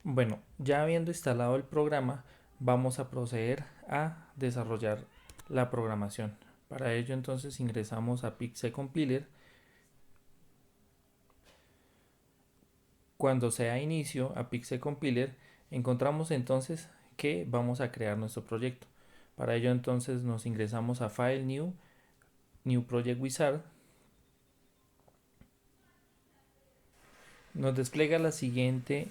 Bueno, ya habiendo instalado el programa, vamos a proceder a desarrollar la programación. Para ello entonces ingresamos a Pixel Compiler. Cuando sea inicio a Pixel Compiler, encontramos entonces que vamos a crear nuestro proyecto. Para ello entonces nos ingresamos a File New, New Project Wizard. Nos despliega la siguiente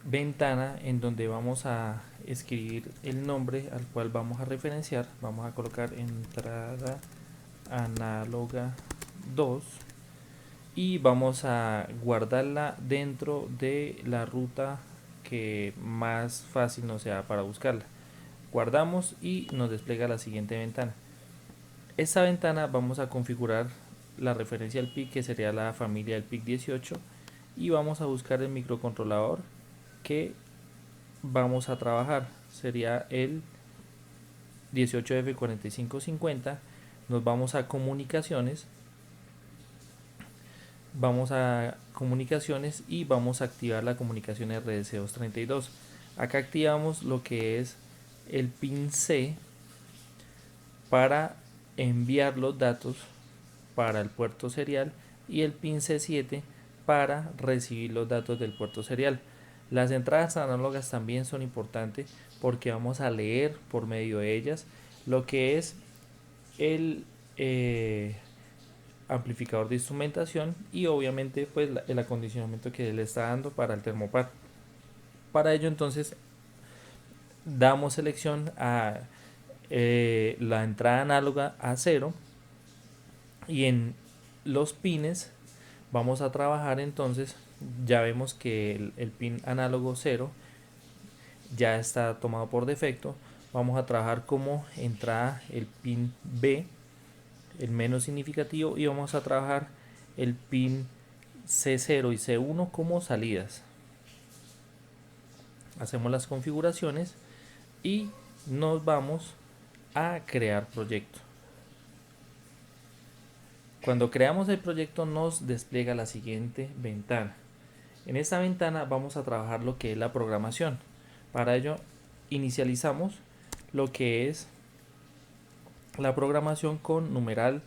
ventana en donde vamos a escribir el nombre al cual vamos a referenciar. Vamos a colocar entrada análoga 2 y vamos a guardarla dentro de la ruta que más fácil nos sea para buscarla. Guardamos y nos despliega la siguiente ventana. Esta ventana vamos a configurar la referencia al PIC, que sería la familia del PIC 18, y vamos a buscar el microcontrolador que vamos a trabajar. Sería el 18F4550. Nos vamos a comunicaciones, y vamos a activar la comunicación RDC232. Acá activamos lo que es el pin C para enviar los datos para el puerto serial y el pin C7 para recibir los datos del puerto serial. Las entradas análogas también son importantes porque vamos a leer por medio de ellas lo que es el amplificador de instrumentación y obviamente pues el acondicionamiento que le está dando para el termopar. Para ello entonces damos selección a la entrada análoga a 0 y en los pines vamos a trabajar entonces. Ya vemos que el pin análogo 0 ya está tomado por defecto. Vamos a trabajar como entrada el pin B, el menos significativo, y vamos a trabajar el pin C0 y C1 como salidas. Hacemos las configuraciones y nos vamos a crear proyecto. Cuando creamos el proyecto nos despliega la siguiente ventana. En esta ventana vamos a trabajar lo que es la programación. Para ello inicializamos lo que es la programación con numeral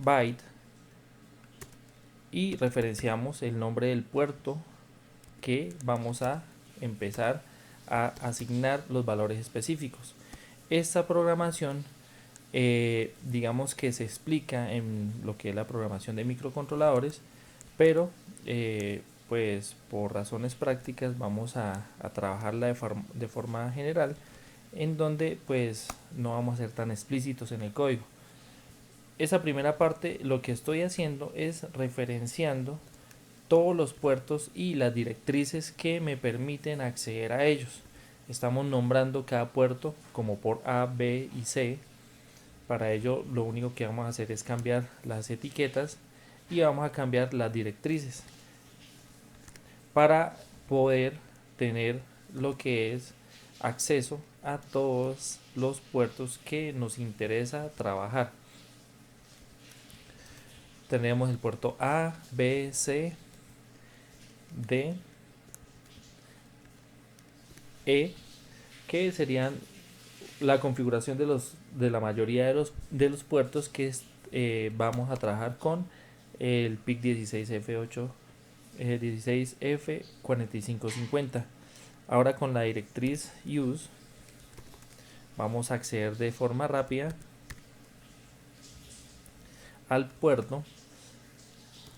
byte y referenciamos el nombre del puerto que vamos a empezar a asignar los valores específicos. Esta programación digamos que se explica en lo que es la programación de microcontroladores, pero pues por razones prácticas vamos a trabajarla de forma general, en donde pues no vamos a ser tan explícitos en el código. Esa primera parte lo que estoy haciendo es referenciando todos los puertos y las directrices que me permiten acceder a ellos. Estamos nombrando cada puerto como por A, B y C. Para ello lo único que vamos a hacer es cambiar las etiquetas y vamos a cambiar las directrices para poder tener lo que es acceso a todos los puertos que nos interesa trabajar. Tenemos el puerto A, B, C, D, E, que serían la configuración de la mayoría de los puertos que vamos a trabajar con el PIC 16F8, 16F4550. Ahora con la directriz use vamos a acceder de forma rápida al puerto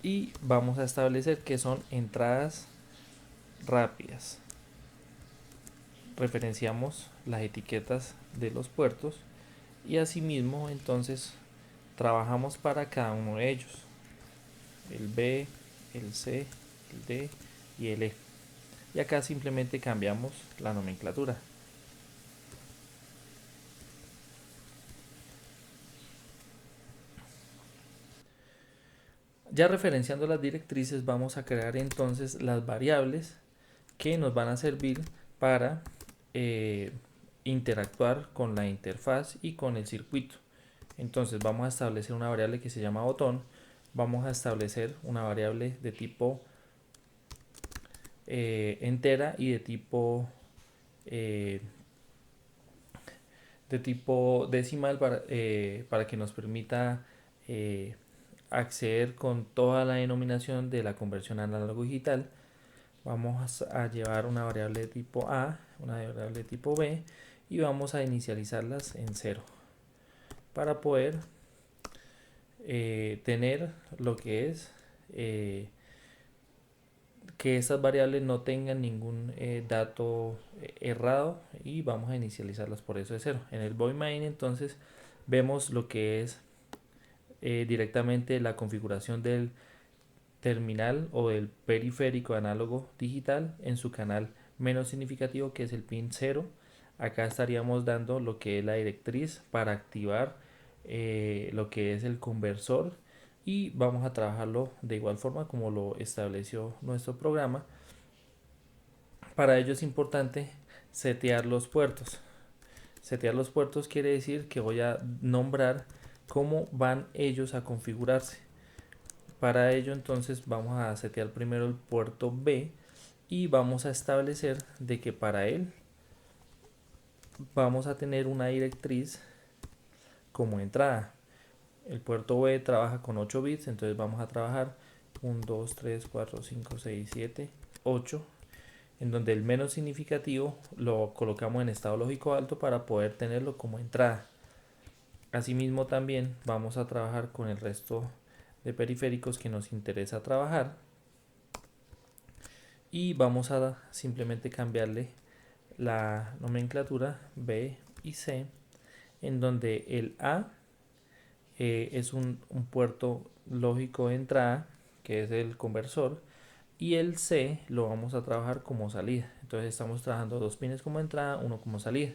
y vamos a establecer que son entradas rápidas. Referenciamos las etiquetas de los puertos y asimismo entonces trabajamos para cada uno de ellos: el B, el C, el D y el E. Y acá simplemente cambiamos la nomenclatura. Ya referenciando las directrices vamos a crear entonces las variables que nos van a servir para eh, interactuar con la interfaz y con el circuito. Entonces vamos a establecer una variable que se llama botón, vamos a establecer una variable de tipo entera y de tipo decimal para que nos permita eh, acceder con toda la denominación de la conversión análogo digital. Vamos a llevar una variable de tipo A, una variable de tipo B y vamos a inicializarlas en 0 para poder tener lo que es que estas variables no tengan ningún dato errado y vamos a inicializarlas por eso de 0. En el void main entonces vemos lo que es directamente la configuración del terminal o del periférico análogo digital en su canal menos significativo, que es el pin 0. Acá estaríamos dando lo que es la directriz para activar lo que es el conversor y vamos a trabajarlo de igual forma como lo estableció nuestro programa. Para ello es importante setear los puertos. Setear los puertos quiere decir que voy a nombrar cómo van ellos a configurarse. Para ello entonces vamos a setear primero el puerto B y vamos a establecer de que para él vamos a tener una directriz como entrada. El puerto B trabaja con 8 bits, entonces vamos a trabajar 1, 2, 3, 4, 5, 6, 7, 8, en donde el menos significativo lo colocamos en estado lógico alto para poder tenerlo como entrada. Asimismo también vamos a trabajar con el resto de periféricos que nos interesa trabajar y vamos a simplemente cambiarle la nomenclatura B y C, en donde el A es un puerto lógico de entrada, que es el conversor, y el C lo vamos a trabajar como salida. Entonces estamos trabajando 2 pines como entrada, 1 como salida.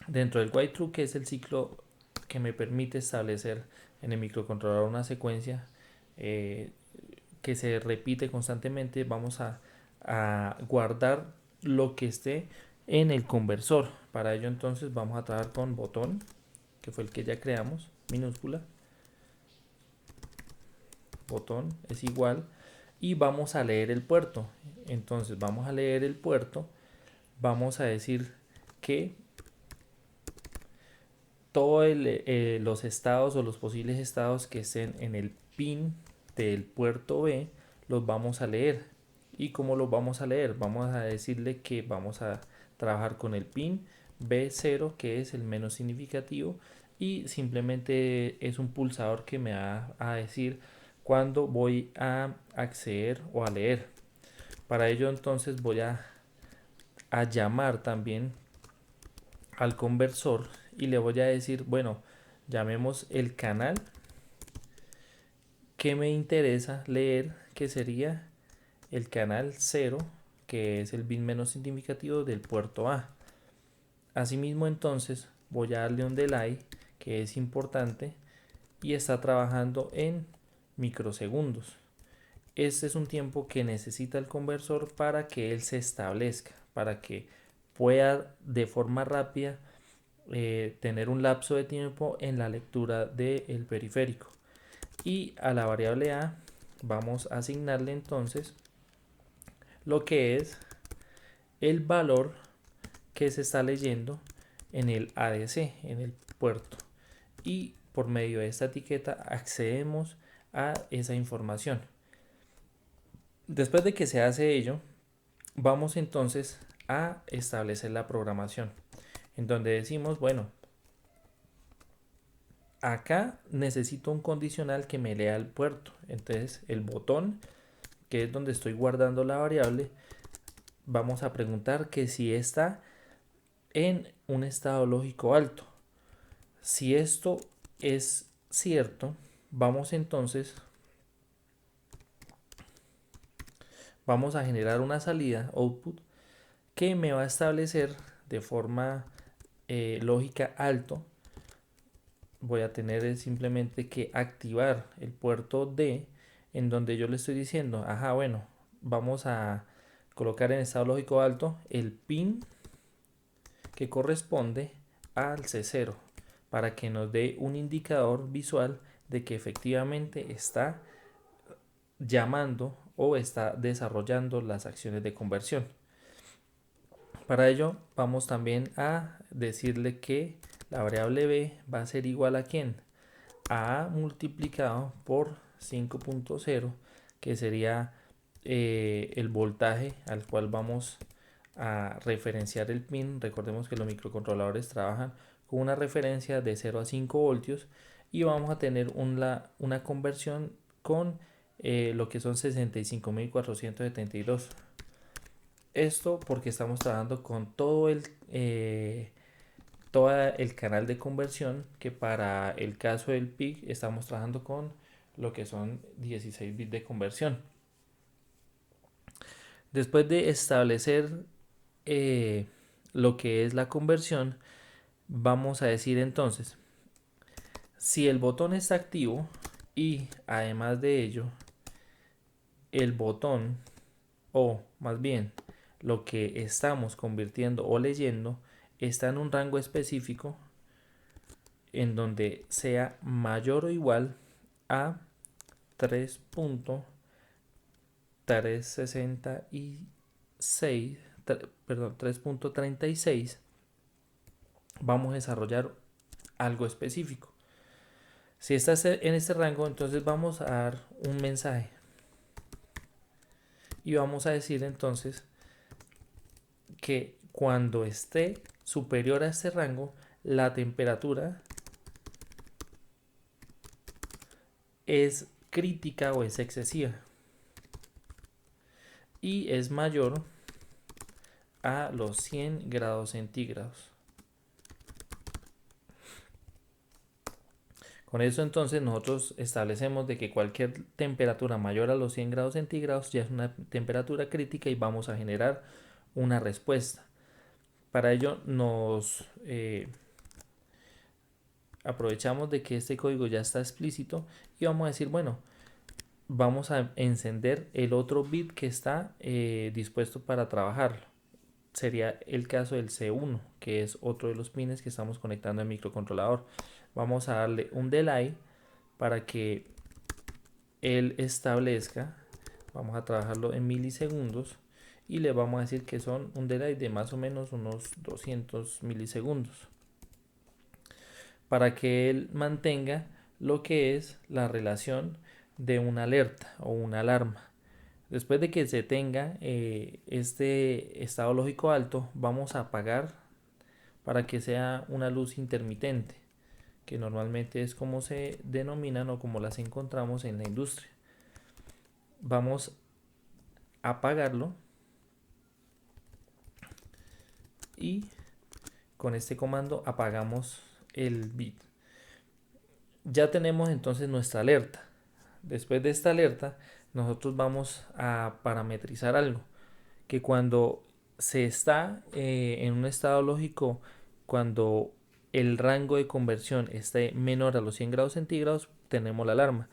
Dentro del while true, que es el ciclo que me permite establecer en el microcontrolador una secuencia que se repite constantemente, vamos a guardar lo que esté en el conversor. Para ello entonces vamos a trabajar con botón, que fue el que ya creamos, minúscula, botón es igual, y vamos a leer el puerto. Entonces vamos a leer el puerto, vamos a decir que todos los estados o los posibles estados que estén en el pin del puerto B los vamos a leer. ¿Y cómo los vamos a leer? Vamos a decirle que vamos a trabajar con el pin B0, que es el menos significativo, y simplemente es un pulsador que me va a decir cuándo voy a acceder o a leer. Para ello entonces voy a llamar también al conversor y le voy a decir, bueno, llamemos el canal que me interesa leer, que sería el canal 0, que es el bit menos significativo del puerto A. Asimismo entonces voy a darle un delay, que es importante, y está trabajando en microsegundos. Este es un tiempo que necesita el conversor para que él se establezca, para que pueda de forma rápida tener un lapso de tiempo en la lectura del periférico. Y a la variable A vamos a asignarle entonces lo que es el valor que se está leyendo en el ADC, en el puerto. Y por medio de esta etiqueta accedemos a esa información. Después de que se hace ello, vamos entonces a establecer la programación, en donde decimos, bueno, acá necesito un condicional que me lea el puerto. Entonces el botón, que es donde estoy guardando la variable, vamos a preguntar que si está en un estado lógico alto. Si esto es cierto, vamos entonces a generar una salida output que me va a establecer de forma lógica alto. Voy a tener simplemente que activar el puerto D, en donde yo le estoy diciendo, ajá, bueno, vamos a colocar en estado lógico alto el pin que corresponde al C0 para que nos dé un indicador visual de que efectivamente está llamando o está desarrollando las acciones de conversión. Para ello vamos también a decirle que la variable b va a ser igual a ¿quién? A multiplicado por 5.0, que sería el voltaje al cual vamos a referenciar el pin. Recordemos que los microcontroladores trabajan con una referencia de 0 a 5 voltios y vamos a tener una conversión con lo que son 65.472. Esto porque estamos trabajando con todo el canal de conversión, que para el caso del PIC estamos trabajando con lo que son 16 bits de conversión. Después de establecer lo que es la conversión, vamos a decir entonces, si el botón está activo y además de ello, el botón, o más bien lo que estamos convirtiendo o leyendo, está en un rango específico en donde sea mayor o igual a 3.366, perdón, 3.36, vamos a desarrollar algo específico. Si está en este rango, entonces vamos a dar un mensaje y vamos a decir entonces que cuando esté superior a este rango, la temperatura es crítica o es excesiva y es mayor a los 100 grados centígrados. Con eso entonces nosotros establecemos de que cualquier temperatura mayor a los 100 grados centígrados ya es una temperatura crítica y vamos a generar una respuesta. Para ello nos aprovechamos de que este código ya está explícito y vamos a decir, bueno, vamos a encender el otro bit que está dispuesto para trabajarlo. Sería el caso del C1, que es otro de los pines que estamos conectando al microcontrolador. Vamos a darle un delay para que él establezca. Vamos a trabajarlo en milisegundos y le vamos a decir que son un delay de más o menos unos 200 milisegundos para que él mantenga lo que es la relación de una alerta o una alarma. Después de que se tenga este estado lógico alto, vamos a apagar para que sea una luz intermitente, que normalmente es como se denominan o como las encontramos en la industria. Vamos a apagarlo y con este comando apagamos el bit. Ya tenemos entonces nuestra alerta. Después de esta alerta, nosotros vamos a parametrizar algo, que cuando se está en un estado lógico, cuando el rango de conversión esté menor a los 100 grados centígrados, tenemos la alarma.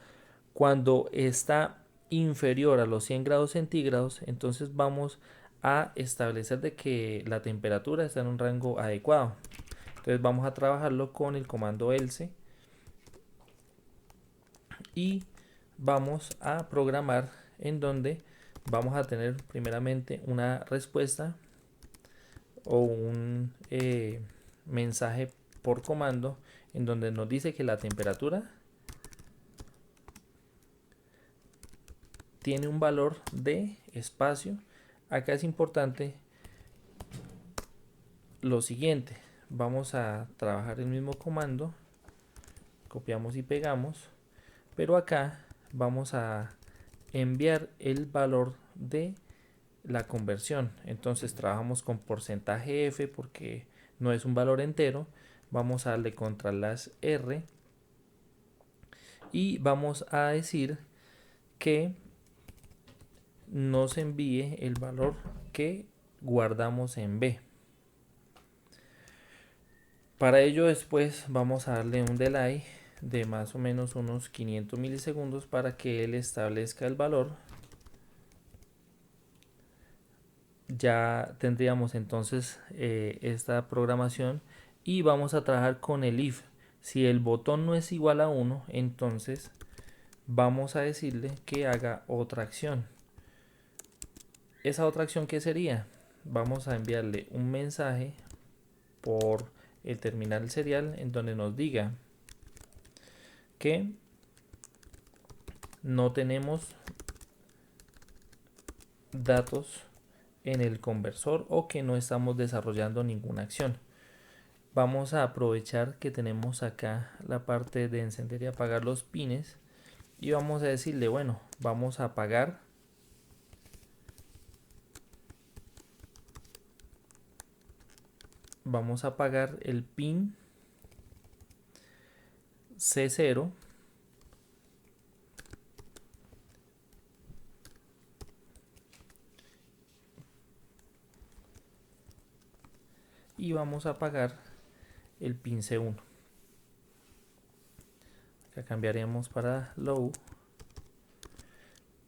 Cuando está inferior a los 100 grados centígrados, entonces vamos a establecer de que la temperatura está en un rango adecuado. Entonces vamos a trabajarlo con el comando else y vamos a programar en donde vamos a tener primeramente una respuesta o un mensaje por comando en donde nos dice que la temperatura tiene un valor de espacio. Acá es importante lo siguiente, vamos a trabajar el mismo comando, copiamos y pegamos, pero acá vamos a enviar el valor de la conversión. Entonces trabajamos con porcentaje F porque no es un valor entero. Vamos a darle contra las R y vamos a decir que nos envíe el valor que guardamos en B. Para ello después vamos a darle un delay de más o menos unos 500 milisegundos para que él establezca el valor. Ya tendríamos entonces esta programación y vamos a trabajar con el if. Si el botón no es igual a 1, entonces vamos a decirle que haga otra acción. ¿Esa otra acción qué sería? Vamos a enviarle un mensaje por el terminal serial en donde nos diga que no tenemos datos en el conversor o que no estamos desarrollando ninguna acción. Vamos a aprovechar que tenemos acá la parte de encender y apagar los pines y vamos a decirle, bueno, vamos a apagar el pin C0 y vamos a apagar el pin C1. Acá cambiaremos para low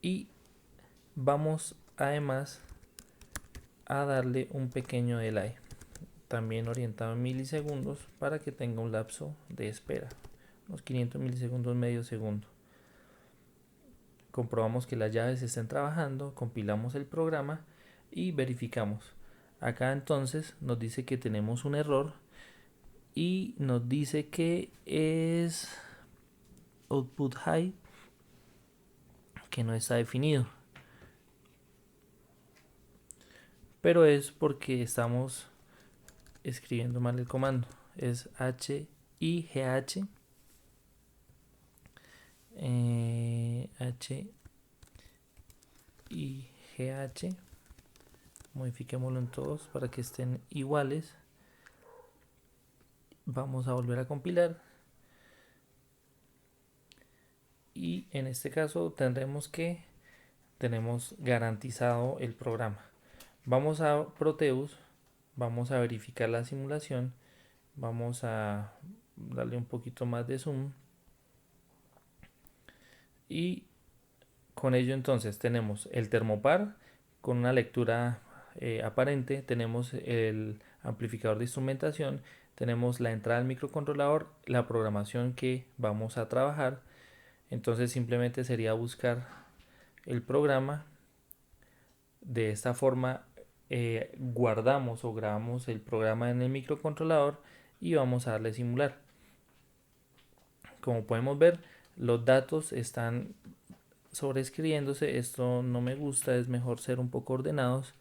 y vamos además a darle un pequeño delay, también orientado en milisegundos, para que tenga un lapso de espera, unos 500 milisegundos, medio segundo. Comprobamos que las llaves estén trabajando, compilamos el programa y verificamos. Acá entonces nos dice que tenemos un error y nos dice que es output high, que no está definido, pero es porque estamos escribiendo mal el comando. Es HIGH, HIGH, modifiquémoslo en todos para que estén iguales. Vamos a volver a compilar y en este caso tendremos que tenemos garantizado el programa. Vamos a Proteus, vamos a verificar la simulación, vamos a darle un poquito más de zoom y con ello entonces tenemos el termopar con una lectura aparente, tenemos el amplificador de instrumentación, tenemos la entrada al microcontrolador, la programación que vamos a trabajar. Entonces simplemente sería buscar el programa. De esta forma guardamos o grabamos el programa en el microcontrolador y vamos a darle simular. Como podemos ver, los datos están sobreescribiéndose. Esto no me gusta, es mejor ser un poco ordenados.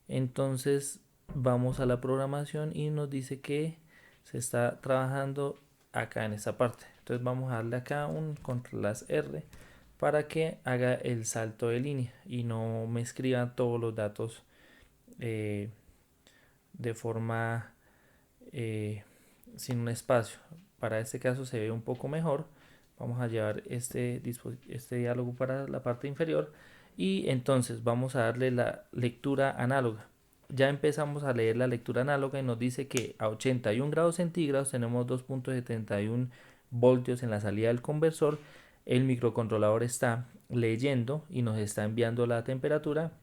Entonces vamos a la programación y nos dice que se está trabajando acá en esta parte. Entonces vamos a darle acá un control R para que haga el salto de línea y no me escriban todos los datos de forma sin un espacio. Para este caso se ve un poco mejor. Vamos a llevar este diálogo para la parte inferior y entonces vamos a darle la lectura análoga. Ya empezamos a leer la lectura análoga y nos dice que a 81 grados centígrados tenemos 2.71 voltios en la salida del conversor. El microcontrolador está leyendo y nos está enviando la temperatura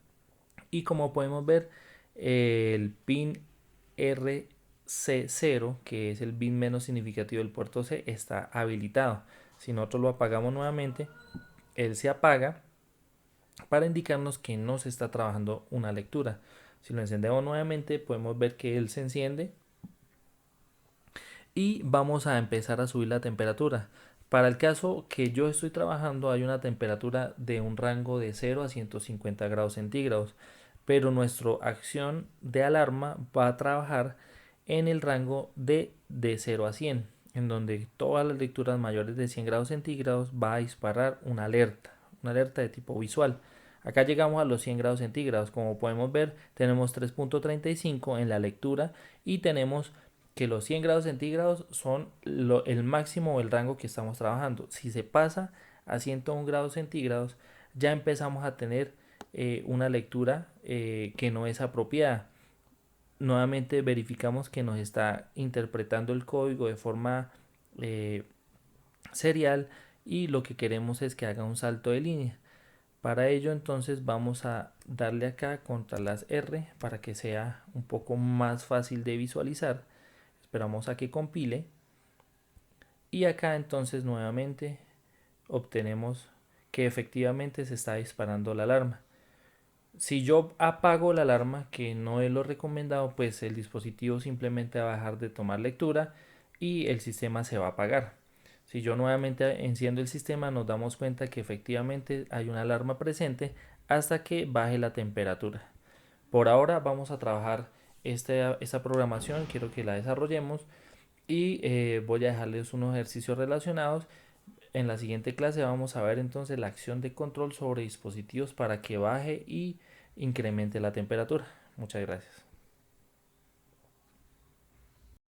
y como podemos ver el pin RC0, que es el bit menos significativo del puerto C, está habilitado. Si nosotros lo apagamos nuevamente, él se apaga para indicarnos que no se está trabajando una lectura. Si lo encendemos nuevamente, podemos ver que él se enciende y vamos a empezar a subir la temperatura. Para el caso que yo estoy trabajando hay una temperatura de un rango de 0 a 150 grados centígrados, pero nuestra acción de alarma va a trabajar en el rango de 0 a 100, en donde todas las lecturas mayores de 100 grados centígrados va a disparar una alerta de tipo visual. Acá llegamos a los 100 grados centígrados. Como podemos ver, tenemos 3.35 en la lectura y tenemos que los 100 grados centígrados son el máximo o el rango que estamos trabajando. Si se pasa a 101 grados centígrados, ya empezamos a tener una lectura que no es apropiada. Nuevamente verificamos que nos está interpretando el código de forma serial y lo que queremos es que haga un salto de línea. Para ello entonces vamos a darle acá contra las R para que sea un poco más fácil de visualizar. Esperamos a que compile Y acá entonces nuevamente obtenemos que efectivamente se está disparando la alarma. Si yo apago la alarma, que no es lo recomendado, pues el dispositivo simplemente va a dejar de tomar lectura y el sistema se va a apagar. Si yo nuevamente enciendo el sistema, nos damos cuenta que efectivamente hay una alarma presente hasta que baje la temperatura. Por ahora vamos a trabajar esta programación, quiero que la desarrollemos y voy a dejarles unos ejercicios relacionados. En la siguiente clase vamos a ver entonces la acción de control sobre dispositivos para que baje y incremente la temperatura. Muchas gracias.